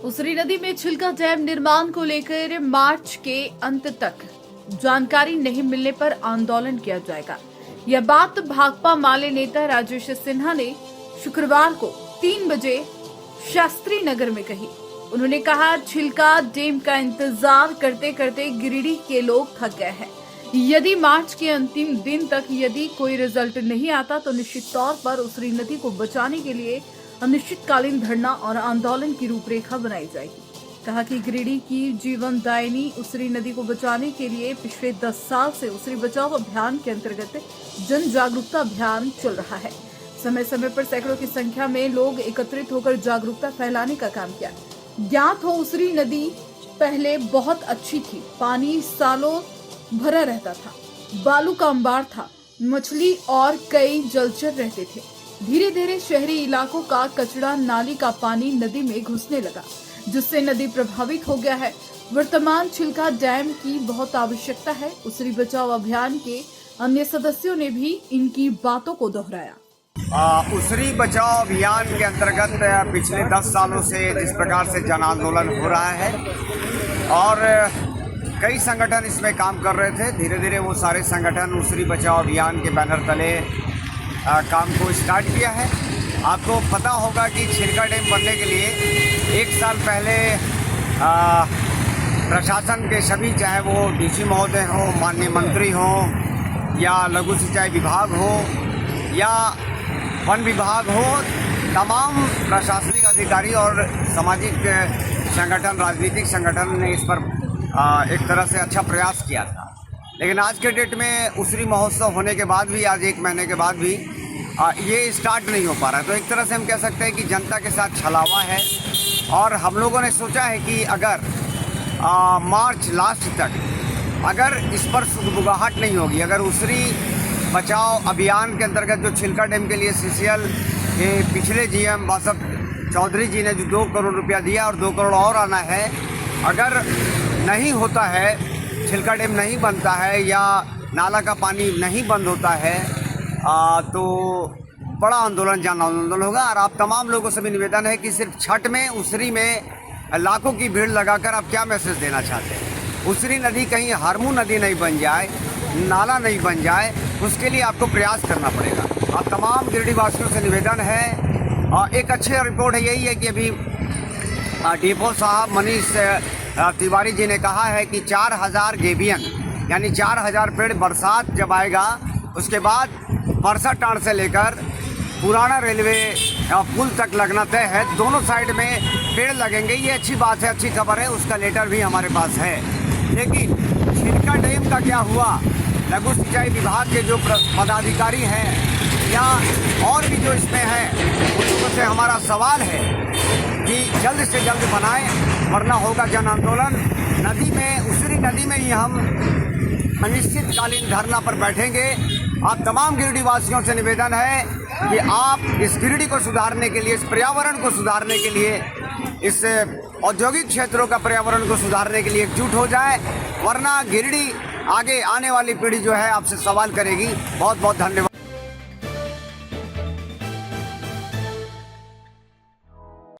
उसरी नदी में छिलका डैम निर्माण को लेकर मार्च के अंत तक जानकारी नहीं मिलने पर आंदोलन किया जाएगा। यह बात भाकपा माले नेता राजेश सिन्हा ने शुक्रवार को 3 बजे शास्त्री नगर में कही। उन्होंने कहा, छिलका डैम का इंतजार करते करते गिरिडीह के लोग थक गए हैं। यदि मार्च के अंतिम दिन तक यदि कोई रिजल्ट नहीं आता तो निश्चित तौर पर उसरी नदी को बचाने के लिए अनिश्चितकालीन धरना और आंदोलन की रूपरेखा बनाई जाएगी। कहा कि गिरिडीह की जीवनदायिनी उसरी नदी को बचाने के लिए पिछले 10 साल से उसरी बचाओ अभियान के अंतर्गत जन जागरूकता अभियान चल रहा है। समय समय पर सैकड़ों की संख्या में लोग एकत्रित होकर जागरूकता फैलाने का काम किया। ज्ञात हो, उसरी नदी पहले बहुत अच्छी थी। पानी सालों भरा रहता था, बालू का अंबार था, मछली और कई जलचर रहते थे। धीरे धीरे शहरी इलाकों का कचरा नाली का पानी नदी में घुसने लगा, जिससे नदी प्रभावित हो गया है। वर्तमान छिलका डैम की बहुत आवश्यकता है। उसरी बचाओ अभियान के अन्य सदस्यों ने भी इनकी बातों को दोहराया। उसरी बचाओ अभियान के अंतर्गत पिछले 10 सालों से जिस प्रकार से जन आंदोलन हो रहा है और कई संगठन इसमें काम कर रहे थे, धीरे धीरे वो सारे संगठन उसरी बचाओ अभियान के बैनर तले काम को स्टार्ट किया है। आपको पता होगा कि छिलका डैम बनने के लिए 1 साल पहले प्रशासन के सभी, चाहे वो डीसी महोदय हो, माननीय मंत्री हो या लघु सिंचाई विभाग हो या वन विभाग हो, तमाम प्रशासनिक अधिकारी और सामाजिक संगठन, राजनीतिक संगठन ने इस पर एक तरह से अच्छा प्रयास किया था। लेकिन आज के डेट में उसरी महोत्सव होने के बाद भी, आज 1 महीने के बाद भी ये स्टार्ट नहीं हो पा रहा है। तो एक तरह से हम कह सकते हैं कि जनता के साथ छलावा है। और हम लोगों ने सोचा है कि अगर मार्च लास्ट तक अगर इस पर सुगबुगाहट नहीं होगी, अगर उसरी बचाओ अभियान के अंतर्गत जो छिलका डैम के लिए CCL के पिछले GM वासव चौधरी जी ने जो 2 करोड़ रुपया दिया और 2 करोड़ और आना है, अगर नहीं होता है, छिलका डैम नहीं बनता है या नाला का पानी नहीं बंद होता है, तो बड़ा आंदोलन, जन आंदोलन होगा। और आप तमाम लोगों से भी निवेदन है कि सिर्फ छठ में उसरी में लाखों की भीड़ लगाकर आप क्या मैसेज देना चाहते हैं। उसरी नदी कहीं हरमू नदी नहीं बन जाए, नाला नहीं बन जाए, उसके लिए आपको प्रयास करना पड़ेगा। आप तमाम गिरिडीह वासियों से निवेदन है। एक अच्छी रिपोर्ट है, यही है कि अभी डीपो साहब मनीष तिवारी जी ने कहा है कि 4000 गेबियन यानी 4000 पेड़ बरसात जब आएगा उसके बाद परसा टाँड़ से लेकर पुराना रेलवे पुल तक लगना तय है। दोनों साइड में पेड़ लगेंगे, ये अच्छी बात है, अच्छी खबर है। उसका लेटर भी हमारे पास है। लेकिन छिलका डैम का क्या हुआ? लघु सिंचाई विभाग के जो पदाधिकारी हैं या और भी जो इसमें हैं, उन से हमारा सवाल है कि जल्द से जल्द बनाएं, वरना होगा जन आंदोलन। नदी में, उसरी नदी में ही हम अनिश्चितकालीन धरना पर बैठेंगे। आप तमाम गिरिडीह वासियों से निवेदन है कि आप इस गिरिडीह को सुधारने के लिए, इस पर्यावरण को सुधारने के लिए, इस औद्योगिक क्षेत्रों का पर्यावरण को सुधारने के लिए एकजुट हो जाए, वरना गिरिडीह आगे आने वाली पीढ़ी जो है आपसे सवाल करेगी। बहुत बहुत धन्यवाद।